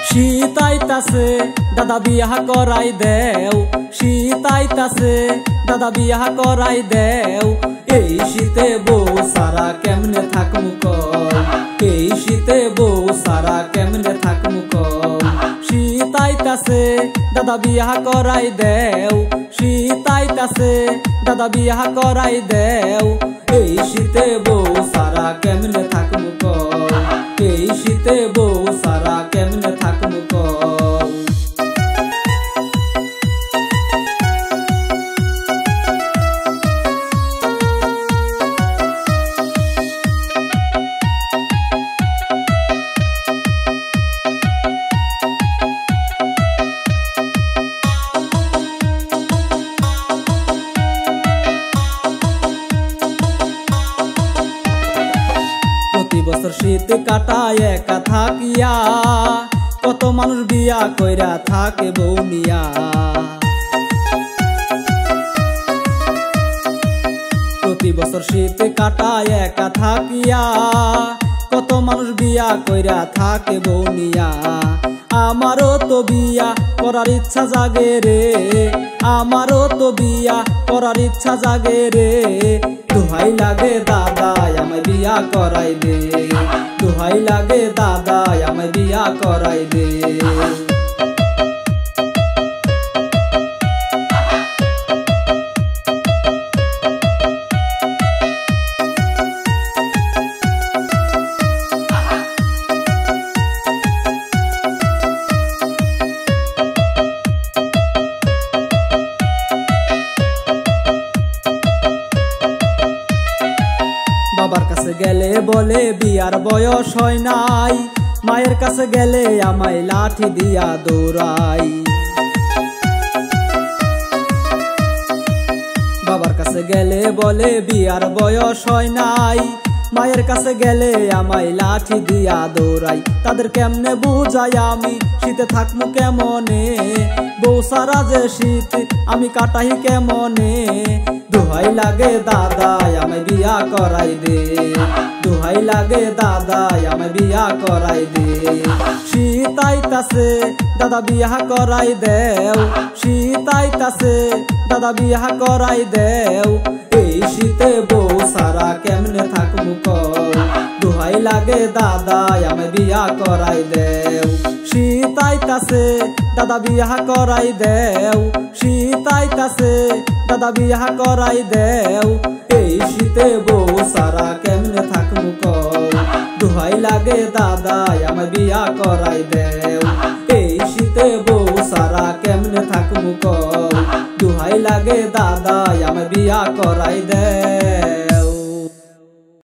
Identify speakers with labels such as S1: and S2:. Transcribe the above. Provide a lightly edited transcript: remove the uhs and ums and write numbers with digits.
S1: শীত আইতাছে দাদা বিয়াহ করাই দেও, শীত আইতাছে দাদা বিয়াহ করাই দেও। এই শীতে বউ সারা কেমনে থাকমু কও, এই শীতে বউ সারা কেমনে থাকমু কও। শীত আইতাছে দাদা বিয়াহ করাই দেও, শীত আইতাছে দাদা বিয়াহ করাই দেও। এই শীতে বউ সারা কেমনে থাকমু কও, এই শীতে বউ সারা কেমনে থাকমু কও। প্রতি বছর শীত কাটায় একা থাকিয়া, কত মানুষ বিয়া কইরা থাকে বউ নিয়া। প্রতি বছর শীত কাটায় একা থাকিয়া, কত মানুষ বিয়া কইরা থাকে বউ নিয়া। আমারও তো বিয়া করার ইচ্ছা জাগে রে, আমারও তো বিয়া করার ইচ্ছা জাগে রে। দোহাই লাগে দাদা আমায় বিয়া করাই দে, দোহাই লাগে দাদা আমায় বিয়া করাই দে। বাবার কাছে গেলে বলে বিয়ার বয়স হয় নাই, মায়ের কাছে গেলে আমায় লাঠি দিয়া দৌড়াই। বাবার কাছে গেলে বলে বিয়ার বয়স হয় নাই, মায়ের কাছে গেলে আমায় লাঠি দিয়া দৌড়াই। তাদের কেমনে বুঝাই আমি শীতে থাকমু কেমনে, বউ সারা যে শীত আমি কাটাই কেমনে। দোহাই লাগে দাদা আমায় বিয়া করাই দে, দোহাই লাগে দাদা আমায় বিয়া করাই দে। শীত আইতাছে দাদা বিয়া করাই দেও, শীত আইতাছে দাদা বিয়া করাই দেও। এই শীতে বউ সারা কেমনে থাকমু কও, দোহাই লাগে দাদা আমায় বিয়া করাই দেও। শীত আইতাছে দাদা বিয়া করাই দেও, শীত আইতাছে দাদা বিয়া করাই দেও। এই শীতে বউ সারা কেমনে থাকমু কও, দোহাই লাগে দাদা আমায় বিয়া করাই দেও। এই শীতে বউ সারা কেমনে থাকমু কও, দোহাই লাগে দাদা আমায় বিয়া করাই দেও।